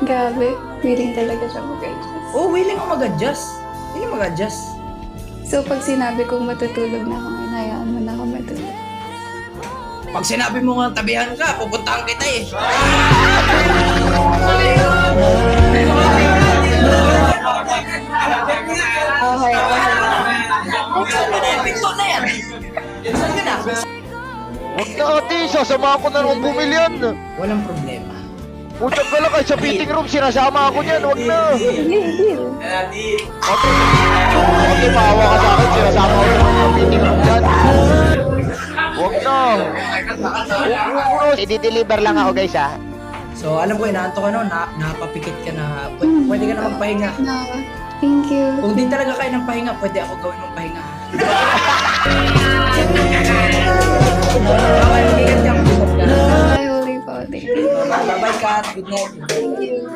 Grabe, willing talaga siya mag-adjust. Oh, willing ko mag-adjust. Willing mag-adjust. So, pag sinabi kong matutulog na ako ngayon, hayaan mo na ako matulog. Pag sinabi mo nga tabihan ka, pupuntahan kita eh. Okay, okay. Pinto na yan. Saan ka na? Huwag na ate, sasama ko na nung bumili yan. Walang problema. Utang ka lang kahit sa fitting room, sinasama ako niyan, huwag na. Hindi. Ate, maawa ka sa akin, sinasama ko sa fitting room dyan. Huwag na. I-deliver lang ako guys ha. So, alam ko, inaanto ka no, napapikit ka na, pwede ka na magpahinga. No, thank you. Kung di talaga kayo ng pahinga, pwede ako gawin mong pahinga. Okay, mag-igat ka, mag-igat ka. Bye, Holy Father. Bye-bye, Kat. Good night. Thank you.